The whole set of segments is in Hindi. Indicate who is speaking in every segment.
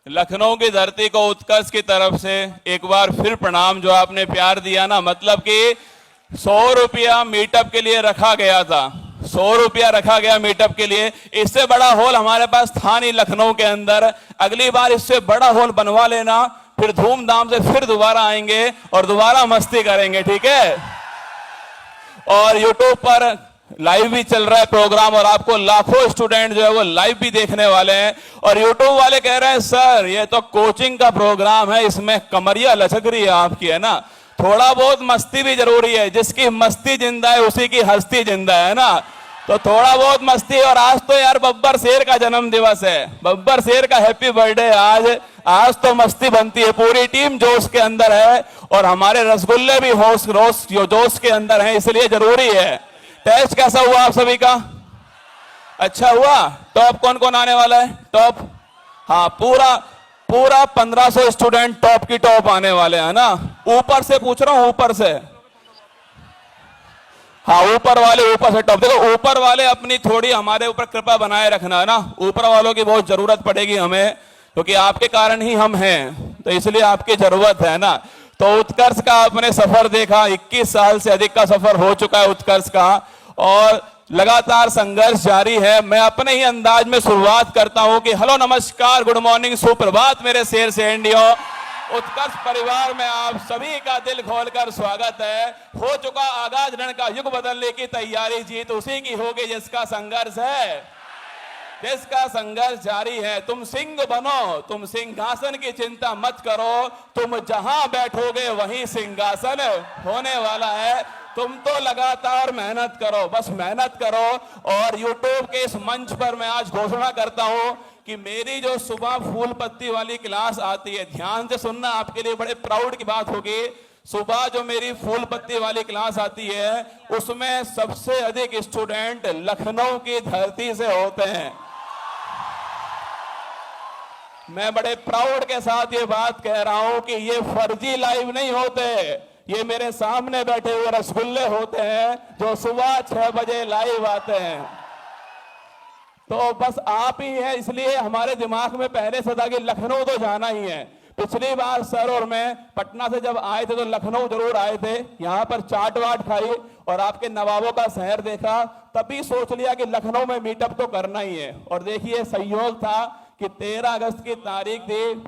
Speaker 1: लखनऊ की धरती को उत्कर्ष की तरफ से एक बार फिर प्रणाम। जो आपने प्यार दिया ना, मतलब कि 100 रुपया मीटअप के लिए रखा गया था, 100 रुपया रखा गया मीटअप के लिए। इससे बड़ा हॉल हमारे पास था नहीं लखनऊ के अंदर। अगली बार इससे बड़ा हॉल बनवा लेना, फिर धूमधाम से फिर दोबारा आएंगे और दोबारा मस्ती करेंगे, ठीक है। और यूट्यूब पर लाइव भी चल रहा है प्रोग्राम, और आपको लाखों स्टूडेंट जो है वो लाइव भी देखने वाले हैं। और यूट्यूब वाले कह रहे हैं सर ये तो कोचिंग का प्रोग्राम है, इसमें कमरिया लचक रही है आपकी, है ना। थोड़ा बहुत मस्ती भी जरूरी है, जिसकी मस्ती जिंदा है उसी की हस्ती जिंदा है ना। तो थोड़ा बहुत मस्ती। और आज तो यार बब्बर शेर का जन्म दिवस है, बब्बर शेर का हैप्पी बर्थडे आज तो मस्ती बनती है। पूरी टीम जोश के अंदर है और हमारे रसगुल्ले भी होश रोश जोश के अंदर हैं, इसलिए जरूरी है। टेस्ट कैसा हुआ आप सभी का? अच्छा हुआ। टॉप कौन कौन आने वाला है? टॉप, हाँ पूरा 1500 स्टूडेंट टॉप की टॉप आने वाले हैं ना। ऊपर से पूछ रहा हूं, ऊपर से, हाँ ऊपर वाले ऊपर से टॉप। देखो ऊपर वाले अपनी थोड़ी हमारे ऊपर कृपा बनाए रखना है ना, ऊपर वालों की बहुत जरूरत पड़ेगी हमें, क्योंकि आपके कारण ही हम हैं, तो इसलिए आपकी जरूरत है ना। तो उत्कर्ष का आपने सफर देखा, 21 साल से अधिक का सफर हो चुका है उत्कर्ष का, और लगातार संघर्ष जारी है। मैं अपने ही अंदाज में शुरुआत करता हूं कि हेलो नमस्कार गुड मॉर्निंग सुप्रभात मेरे शेर से इंडियो। उत्कर्ष परिवार में आप सभी का दिल खोलकर स्वागत है। हो चुका आगाज रण का युग बदलने की तैयारी, जीत उसी की होगी जिसका संघर्ष है, जिसका संघर्ष जारी है। तुम सिंह बनो, तुम सिंहासन की चिंता मत करो, तुम जहां बैठोगे वहीं सिंहासन होने वाला है। तुम तो लगातार मेहनत करो, बस मेहनत करो। और यूट्यूब के इस मंच पर मैं आज घोषणा करता हूं कि मेरी जो सुबह फूल पत्ती वाली क्लास आती है, ध्यान से सुनना, आपके लिए बड़े प्राउड की बात होगी। सुबह जो मेरी फूल पत्ती वाली क्लास आती है उसमें सबसे अधिक स्टूडेंट लखनऊ की धरती से होते हैं। मैं बड़े प्राउड के साथ ये बात कह रहा हूं कि ये फर्जी लाइव नहीं होते, ये मेरे सामने बैठे हुए रसगुल्ले होते हैं जो सुबह 6 बजे लाइव आते हैं। तो बस आप ही है, इसलिए हमारे दिमाग में पहले से था कि लखनऊ तो जाना ही है। पिछली बार सर और मैं पटना से जब आए थे तो लखनऊ जरूर आए थे, यहाँ पर चाट वाट खाई और आपके नवाबों का शहर देखा, तभी सोच लिया कि लखनऊ में मीटअप तो करना ही है। और देखिए संयोग था कि 13 अगस्त की तारीख थी,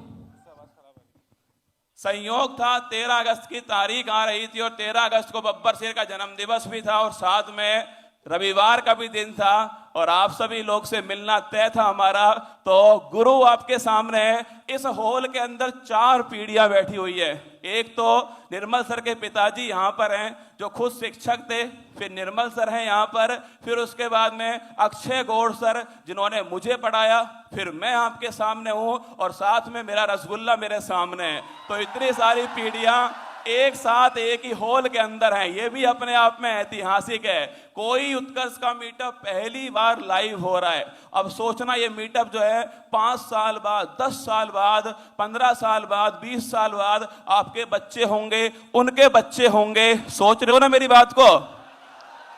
Speaker 1: संयोग था 13 अगस्त की तारीख आ रही थी, और 13 अगस्त को बब्बर शेर का जन्म दिवस भी था, और साथ में रविवार का भी दिन था, और आप सभी लोग से मिलना तय था हमारा। तो गुरु आपके सामने है। इस हॉल के अंदर 4 पीढ़ियां बैठी हुई है। एक तो निर्मल सर के पिताजी यहाँ पर हैं जो खुद शिक्षक थे, फिर निर्मल सर हैं यहाँ पर, फिर उसके बाद में अक्षय गौड़ सर जिन्होंने मुझे पढ़ाया, फिर मैं आपके सामने हूँ, और साथ में मेरा रसगुल्ला मेरे सामने है। तो इतनी सारी पीढ़ियां एक साथ एक ही हॉल के अंदर है, ये भी अपने आप में ऐतिहासिक है। कोई उत्कर्ष का मीटअप पहली बार लाइव हो रहा है। अब सोचना ये मीटअप जो है 5 साल बाद, 10 साल बाद, 15 साल बाद, 20 साल बाद आपके बच्चे होंगे, उनके बच्चे होंगे। सोच रहे हो ना मेरी बात को?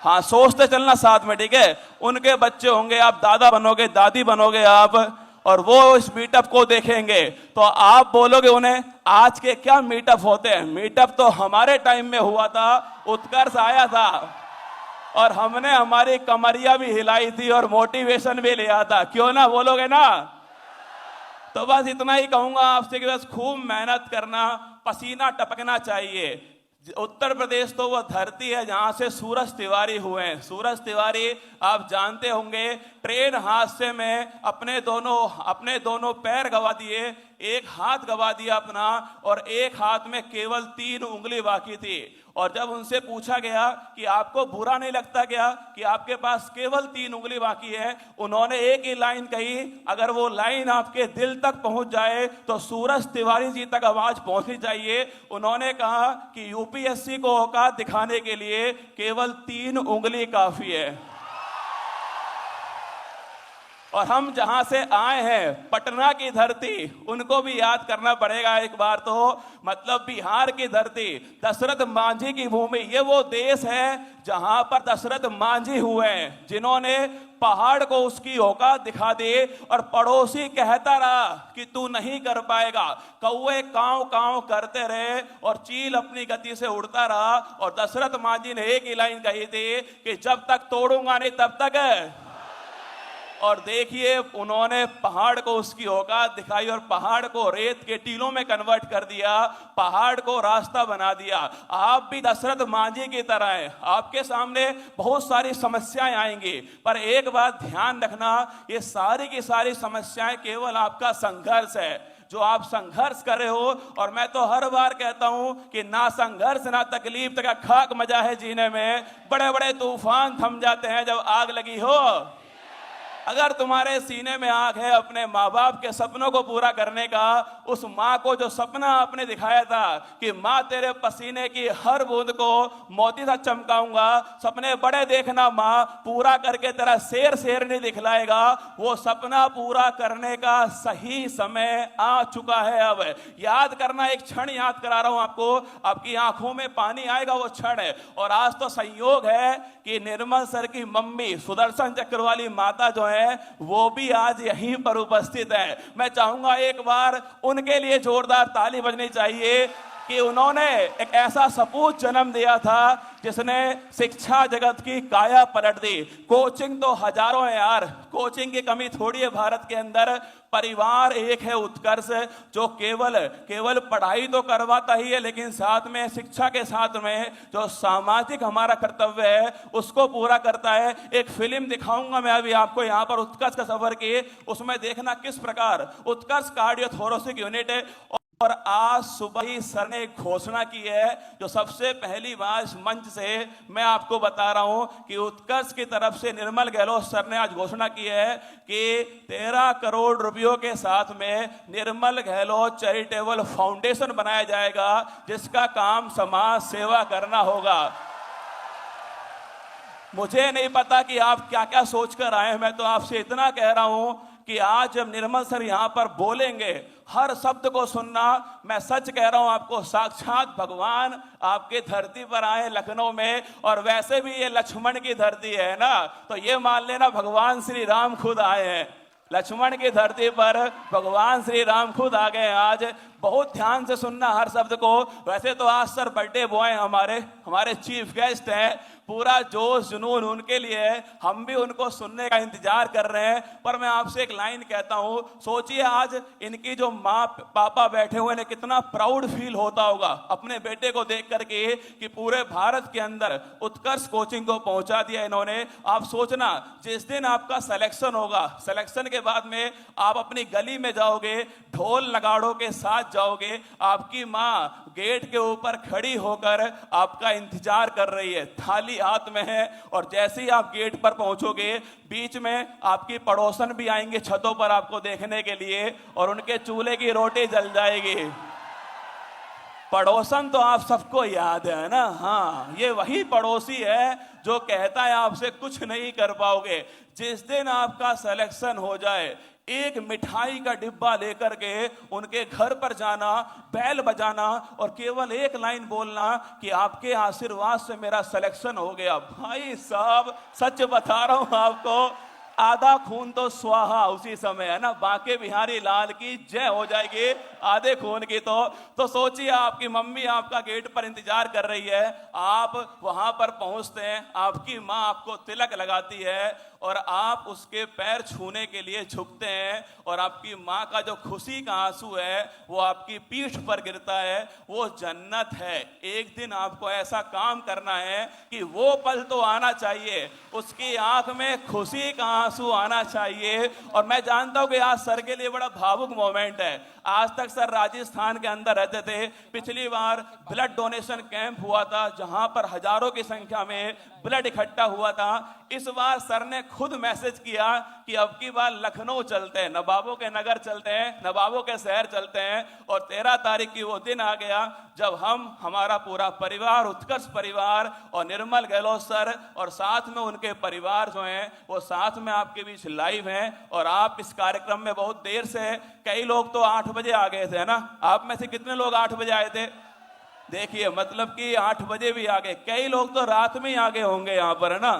Speaker 1: हाँ सोचते चलना साथ में, ठीक है। उनके बच्चे होंगे, आप दादा बनोगे, दादी बनोगे आप, और वो इस मीटअप को देखेंगे तो आप बोलोगे उन्हें आज के क्या मीटअप होते हैं। मीटअप तो हमारे टाइम में हुआ था, उत्कर्ष आया था और हमने हमारी कमरिया भी हिलाई थी और मोटिवेशन भी लिया था, क्यों ना बोलोगे ना? तो बस इतना ही कहूंगा आपसे कि बस खूब मेहनत करना, पसीना टपकना चाहिए। उत्तर प्रदेश तो वो धरती है जहां से सूरज तिवारी हुए हैं। सूरज तिवारी आप जानते होंगे, ट्रेन हादसे में अपने दोनों पैर गवा दिए, एक हाथ गवा दिया अपना, और एक हाथ में केवल 3 उंगली बाकी थी। और जब उनसे पूछा गया कि आपको बुरा नहीं लगता क्या कि आपके पास केवल 3 उंगली बाकी है, उन्होंने एक ही लाइन कही, अगर वो लाइन आपके दिल तक पहुंच जाए तो सूरज तिवारी जी तक आवाज पहुंचनी चाहिए। उन्होंने कहा कि यूपीएससी को औकात दिखाने के लिए केवल 3 उंगली काफी है। और हम जहां से आए हैं पटना की धरती, उनको भी याद करना पड़ेगा एक बार तो। मतलब बिहार की धरती, दशरथ मांझी की भूमि, ये वो देश है जहां पर दशरथ मांझी हुए हैं, जिन्होंने पहाड़ को उसकी औकात दिखा दी और पड़ोसी कहता रहा कि तू नहीं कर पाएगा। कौवे कांव कांव करते रहे और चील अपनी गति से उड़ता रहा। और दशरथ मांझी ने एक ही लाइन कही थी कि जब तक तोड़ूंगा नहीं तब तक है। और देखिए उन्होंने पहाड़ को उसकी औकात दिखाई और पहाड़ को रेत के टीलों में कन्वर्ट कर दिया, पहाड़ को रास्ता बना दिया। आप भी दशरथ मांझी की तरह हैं, आपके सामने बहुत सारी समस्याएं आएंगी, पर एक बात ध्यान रखना, ये सारी की सारी समस्याएं केवल आपका संघर्ष है जो आप संघर्ष कर रहे हो। और मैं तो हर बार कहता हूं कि ना संघर्ष ना तकलीफ तक खाक मजा है जीने में। बड़े बड़े तूफान थम जाते हैं जब आग लगी हो। अगर तुम्हारे सीने में आग है अपने माँ बाप के सपनों को पूरा करने का, उस माँ को जो सपना आपने दिखाया था कि माँ तेरे पसीने की हर बूंद को मोती सा चमकाऊंगा, सपने बड़े देखना माँ, पूरा करके तेरा शेर शेर नहीं दिखलाएगा, वो सपना पूरा करने का सही समय आ चुका है। अब याद करना, एक क्षण याद करा रहा हूं आपको, आपकी आंखों में पानी आएगा वो क्षण है। और आज तो संयोग है कि निर्मल सर की मम्मी सुदर्शन चक्र वाली माता जो है वो भी आज यहीं पर उपस्थित है। मैं चाहूंगा एक बार उनके लिए जोरदार ताली बजनी चाहिए कि उन्होंने एक ऐसा सपूत जन्म दिया था जिसने शिक्षा जगत की काया पलट दी। कोचिंग तो हजारों है यार, कोचिंग की कमी थोड़ी है भारत के अंदर। परिवार एक है उत्कर्ष, जो केवल पढ़ाई तो करवाता ही है, लेकिन साथ में शिक्षा के साथ में जो सामाजिक हमारा कर्तव्य है उसको पूरा करता है। एक फिल्म दिखाऊंगा मैं अभी आपको यहाँ पर उत्कर्ष का सफर की, उसमें देखना किस प्रकार उत्कर्ष कार्डियोथोरेसिक यूनिट है। और आज सुबह ही सर ने घोषणा की है, जो सबसे पहली बार इस मंच से मैं आपको बता रहा हूं कि उत्कर्ष की तरफ से निर्मल गहलोत सर ने आज घोषणा की है कि 13 करोड़ रुपयों के साथ में निर्मल गहलोत चैरिटेबल फाउंडेशन बनाया जाएगा, जिसका काम समाज सेवा करना होगा। मुझे नहीं पता कि आप क्या क्या सोचकर आए हैं, मैं तो आपसे इतना कह रहा हूं कि आज जब निर्मल सर यहां पर बोलेंगे, हर शब्द को सुनना। मैं सच कह रहा हूं आपको, साक्षात भगवान आपके धरती पर आए लखनऊ में। और वैसे भी ये लक्ष्मण की धरती है ना, तो ये मान लेना भगवान श्री राम खुद आए हैं। लक्ष्मण की धरती पर भगवान श्री राम खुद आ गए आज। बहुत ध्यान से सुनना हर शब्द को। वैसे तो आज सर बर्थडे बॉय हमारे चीफ गेस्ट हैं, पूरा जोश जुनून उनके लिए है, हम भी उनको सुनने का इंतजार कर रहे हैं। पर मैं आपसे एक लाइन कहता हूं, सोचिए आज इनकी जो माँ पापा बैठे हुए हैं, कितना प्राउड फील होता होगा अपने बेटे को देख करके कि पूरे भारत के अंदर उत्कर्ष कोचिंग को पहुंचा दिया इन्होंने। आप सोचना, जिस दिन आपका सिलेक्शन होगा, सिलेक्शन के बाद में आप अपनी गली में जाओगे, ढोल नगाड़ों के साथ जाओगे, आपकी माँ गेट के ऊपर खड़ी होकर आपका इंतजार कर रही है, थाली हाथ में है। और जैसे ही आप गेट पर पहुंचोगे, बीच में आपकी पड़ोसन भी आएंगे छतों पर आपको देखने के लिए, और उनके चूल्हे की रोटी जल जाएगी। पड़ोसन तो आप सबको याद है ना, हाँ, ये वही पड़ोसी है जो कहता है आपसे कुछ नहीं कर पाओगे। जिस दिन आपका सिलेक्शन हो जाए, एक मिठाई का डिब्बा लेकर के उनके घर पर जाना, बैल बजाना और केवल एक लाइन बोलना कि आपके आशीर्वाद से मेरा सिलेक्शन हो गया। भाई साहब, सच बता रहा हूं आपको, आधा खून तो स्वाहा उसी समय है ना। बांके बिहारी लाल की जय हो जाएगी आधे खून की। तो सोचिए, आपकी मम्मी आपका गेट पर इंतजार कर रही है, आप वहां पर पहुंचते हैं, आपकी माँ आपको तिलक लगाती है और आप उसके पैर छूने के लिए झुकते हैं, और आपकी माँ का जो खुशी का आंसू है वो आपकी पीठ पर गिरता है। वो जन्नत है। एक दिन आपको ऐसा काम करना है कि वो पल तो आना चाहिए, उसकी आंख में खुशी का आंसू आना चाहिए। और मैं जानता हूं कि आज सर के लिए बड़ा भावुक मोमेंट है। आज तक सर राजस्थान के अंदर रहते थे। पिछली बार ब्लड डोनेशन कैंप हुआ था, जहां पर हजारों की संख्या में ब्लड इकट्ठा हुआ था। इस बार सर ने खुद मैसेज किया कि अब की बार लखनऊ चलते हैं, नवाबों के नगर चलते हैं, नवाबों के शहर चलते हैं। और 13 तारीख की वो दिन आ गया जब हमारा पूरा परिवार, उत्कर्ष परिवार और निर्मल गहलोत सर और साथ में उनके परिवार जो हैं वो साथ में आपके बीच लाइव हैं। और आप इस कार्यक्रम में बहुत देर से, कई लोग तो 8 बजे आ गए थे ना, आप में से कितने लोग 8 बजे आए थे? देखिए, मतलब कि 8 बजे भी आ गए, कई लोग तो रात में ही आ गए होंगे यहाँ पर, है ना।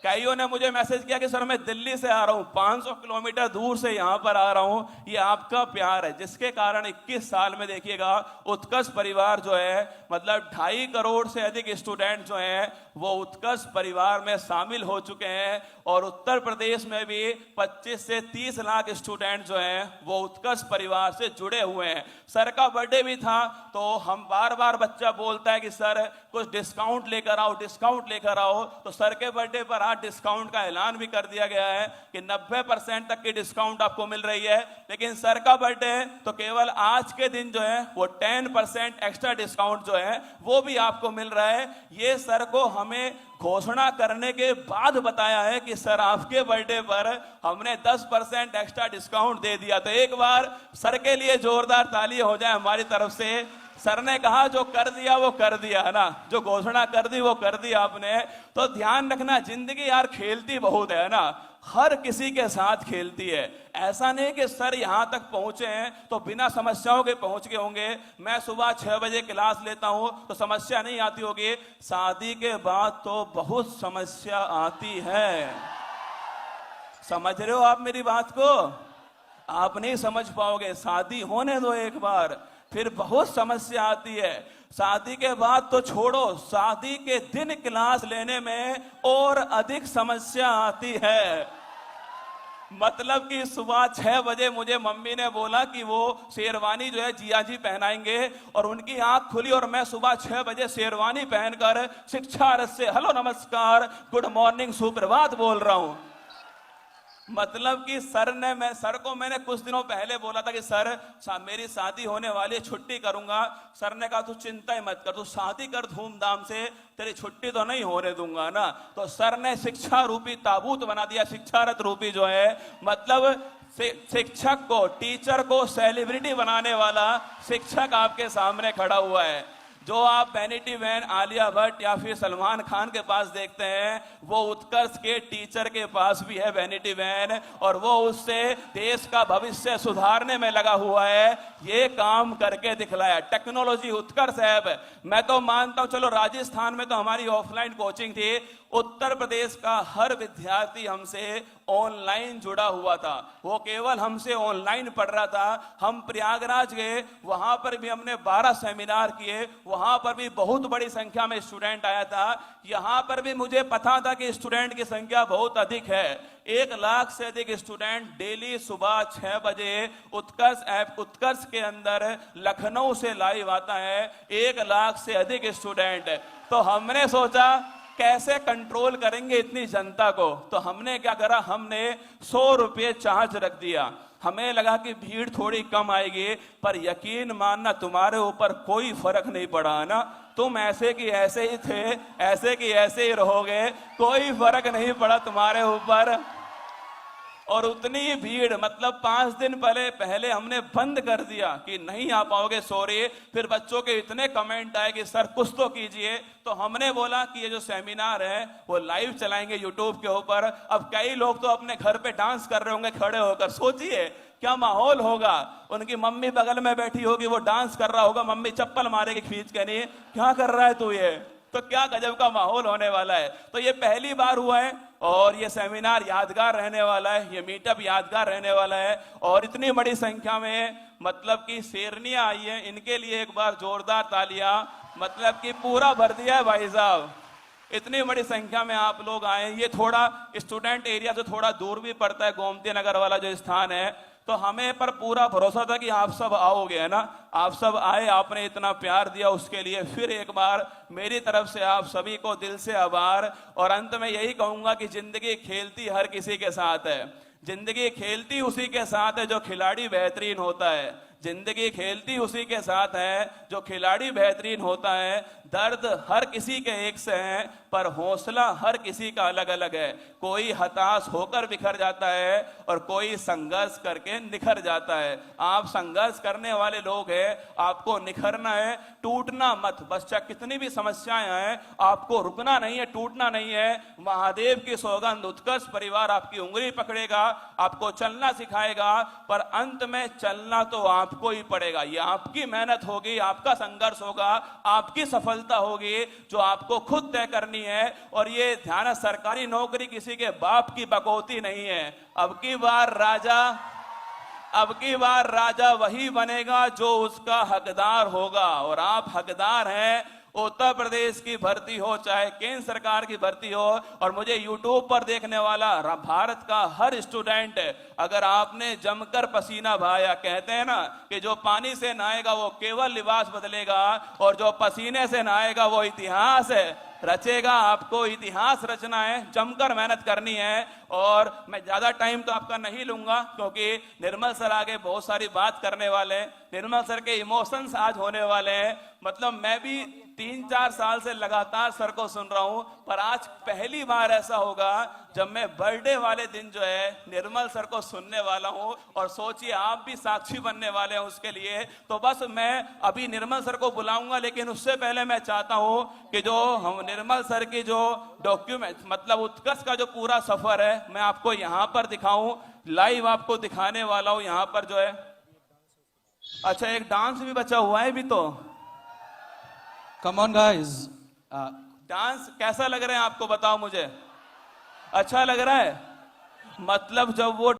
Speaker 1: कईयों ने मुझे मैसेज किया कि सर मैं दिल्ली से आ रहा हूँ, 500 किलोमीटर दूर से यहाँ पर आ रहा हूँ। ये आपका प्यार है जिसके कारण 21 साल में देखिएगा उत्कर्ष परिवार जो है, मतलब 2.5 करोड़ से अधिक स्टूडेंट जो हैं वो उत्कर्ष परिवार में शामिल हो चुके हैं। और उत्तर प्रदेश में भी 25 से 30 लाख स्टूडेंट जो हैं वो उत्कर्ष परिवार से जुड़े हुए हैं। सर का बर्थडे भी था तो हम बार बार, बच्चा बोलता है कि सर कुछ डिस्काउंट लेकर आओ, डिस्काउंट लेकर आओ। तो सर के बर्थडे पर आज डिस्काउंट का ऐलान भी कर दिया गया है कि 90% तक की डिस्काउंट आपको मिल रही है। लेकिन सर का बर्थडे तो केवल आज के दिन जो है वो 10% एक्स्ट्रा डिस्काउंट जो है वो भी आपको मिल रहा है। ये सर को हमें घोषणा करने के बाद बताया है कि सर आपके बर्थडे पर हमने 10% एक्स्ट्रा डिस्काउंट दे दिया। तो एक बार सर के लिए जोरदार ताली हो जाए हमारी तरफ से। सर ने कहा जो कर दिया वो कर दिया, है ना, जो घोषणा कर दी वो कर दी आपने। तो ध्यान रखना, जिंदगी यार खेलती बहुत है ना, हर किसी के साथ खेलती है। ऐसा नहीं कि सर यहां तक पहुंचे हैं तो बिना समस्याओं के पहुंच गए होंगे। मैं सुबह 6 बजे क्लास लेता हूं तो समस्या नहीं आती होगी, शादी के बाद तो बहुत समस्या आती है। समझ रहे हो आप मेरी बात को? आप नहीं समझ पाओगे, शादी होने दो एक बार, फिर बहुत समस्या आती है। शादी के बाद तो छोड़ो, शादी के दिन क्लास लेने में और अधिक समस्या आती है। मतलब कि सुबह 6 बजे मुझे मम्मी ने बोला कि वो शेरवानी जो है जिया जी पहनाएंगे और उनकी आंख खुली और मैं सुबह 6 बजे शेरवानी पहनकर शिक्षा रथ से हेलो नमस्कार गुड मॉर्निंग सुप्रभात बोल रहा हूं। मतलब कि सर को मैंने कुछ दिनों पहले बोला था कि सर मेरी शादी होने वाली है, छुट्टी करूंगा। सर ने कहा तू चिंता ही मत कर, तू शादी कर धूमधाम से, तेरी छुट्टी तो नहीं होने दूंगा ना। तो सर ने शिक्षा रूपी ताबूत बना दिया, शिक्षा रथ रूपी जो है, मतलब शिक्षक को, टीचर को सेलिब्रिटी बनाने वाला शिक्षक आपके सामने खड़ा हुआ है। जो आप वैनिटी वैन आलिया भट्ट या फिर सलमान खान के पास देखते हैं वो उत्कर्ष के टीचर के पास भी है वैनिटी वैन, और वो उससे देश का भविष्य सुधारने में लगा हुआ है। ये काम करके दिखलाया टेक्नोलॉजी उत्कर्ष ऐप। मैं तो मानता हूं, चलो राजस्थान में तो हमारी ऑफलाइन कोचिंग थी, उत्तर प्रदेश का हर विद्यार्थी हमसे ऑनलाइन जुड़ा हुआ था। वो केवल हमसे ऑनलाइन पढ़ रहा था। हम प्रयागराज गए, वहां पर भी हमने 12 सेमिनार किए, वहां पर भी बहुत बड़ी संख्या में स्टूडेंट आया था। यहां पर भी मुझे पता था कि स्टूडेंट की संख्या बहुत अधिक है। 1 लाख से अधिक स्टूडेंट डेली सुबह 6 बजे उत्कर्ष ऐप, उत्कर्ष के अंदर लखनऊ से लाइव आता है। 1 लाख से अधिक स्टूडेंट। तो हमने सोचा कैसे कंट्रोल करेंगे इतनी जनता को, तो हमने क्या करा, हमने 100 रुपये चार्ज रख दिया। हमें लगा कि भीड़ थोड़ी कम आएगी, पर यकीन मानना तुम्हारे ऊपर कोई फर्क नहीं पड़ा ना। तुम ऐसे की ऐसे ही थे, ऐसे की ऐसे ही रहोगे, कोई फर्क नहीं पड़ा तुम्हारे ऊपर। और उतनी भीड़, मतलब 5 दिन पहले हमने बंद कर दिया कि नहीं आ पाओगे, सॉरी। फिर बच्चों के इतने कमेंट आए कि सर कुछ तो कीजिए। तो हमने बोला कि ये जो सेमिनार है वो लाइव चलाएंगे यूट्यूब के ऊपर। अब कई लोग तो अपने घर पे डांस कर रहे होंगे खड़े होकर, सोचिए क्या माहौल होगा। उनकी मम्मी बगल में बैठी होगी, वो डांस कर रहा होगा, मम्मी चप्पल मारेगी खींच के, नहीं क्या कर रहा है तू ये, तो क्या गजब का माहौल होने वाला है। तो ये पहली बार हुआ है और ये सेमिनार यादगार रहने वाला है, ये मीटअप यादगार रहने वाला है। और इतनी बड़ी संख्या में मतलब कि शेरनियां आई है, इनके लिए एक बार जोरदार तालियां, मतलब कि पूरा भर दिया है भाई साहब। इतनी बड़ी संख्या में आप लोग आए। ये थोड़ा स्टूडेंट एरिया से थोड़ा दूर भी पड़ता है, गोमती नगर वाला जो स्थान है। तो हमें पर पूरा भरोसा था कि आप सब आओगे, है ना। आप सब आए, आपने इतना प्यार दिया, उसके लिए फिर एक बार मेरी तरफ से आप सभी को दिल से आभार। और अंत में यही कहूंगा कि जिंदगी खेलती हर किसी के साथ है, जिंदगी खेलती उसी के साथ है जो खिलाड़ी बेहतरीन होता है। जिंदगी खेलती उसी के साथ है जो खिलाड़ी बेहतरीन होता है। दर्द हर किसी के एक से है, पर हौसला हर किसी का अलग अलग है। कोई हताश होकर बिखर जाता है और कोई संघर्ष करके निखर जाता है। आप संघर्ष करने वाले लोग हैं, आपको निखरना है, टूटना मत। बस चाहे कितनी भी समस्याएं आए, आपको रुकना नहीं है, टूटना नहीं है। महादेव की सौगंध, उत्कर्ष परिवार आपकी उंगली पकड़ेगा, आपको चलना सिखाएगा, पर अंत में चलना तो आपको ही पड़ेगा। ये आपकी मेहनत होगी, आपका संघर्ष होगा, आपकी सफलता होगी, जो आपको खुद तय करनी है। और ये ध्यान है, सरकारी नौकरी किसी के बाप की बकौती नहीं है। अब की बार राजा वही बनेगा जो उसका हकदार होगा, और आप हकदार हैं। उत्तर प्रदेश की भर्ती हो, चाहे केंद्र सरकार की भर्ती हो, और मुझे यूट्यूब पर देखने वाला भारत का हर स्टूडेंट, अगर आपने जमकर पसीना बहाया, कहते हैं ना कि जो पानी से नहाएगा वो केवल लिबास बदलेगा, और जो पसीने से नहाएगा वो इतिहास रचेगा। आपको इतिहास रचना है, जमकर मेहनत करनी है। और मैं ज्यादा टाइम तो आपका नहीं लूंगा, क्योंकि निर्मल सर आगे बहुत सारी बात करने वाले हैं। निर्मल सर के इमोशंस आज होने वाले हैं। मतलब मैं भी 3-4 साल से लगातार सर को सुन रहा हूं, पर आज पहली बार ऐसा होगा जब मैं बर्थडे वाले दिन जो है निर्मल सर को सुनने वाला हूं। और सोचिए, आप भी साक्षी बनने वाले हैं उसके लिए। तो बस मैं अभी निर्मल सर को बुलाऊंगा, लेकिन उससे पहले मैं चाहता हूं कि जो हम निर्मल सर की जो डॉक्यूमेंट, मतलब उत्कर्ष का जो पूरा सफर है, मैं आपको यहां पर दिखाऊं, लाइव आपको दिखाने वाला हूं। यहां पर जो है, अच्छा एक डांस भी बचा हुआ है भी तो।
Speaker 2: Come on guys.
Speaker 1: डांस कैसा लग रहा है आपको, बताओ मुझे। अच्छा लग रहा है? मतलब जब वो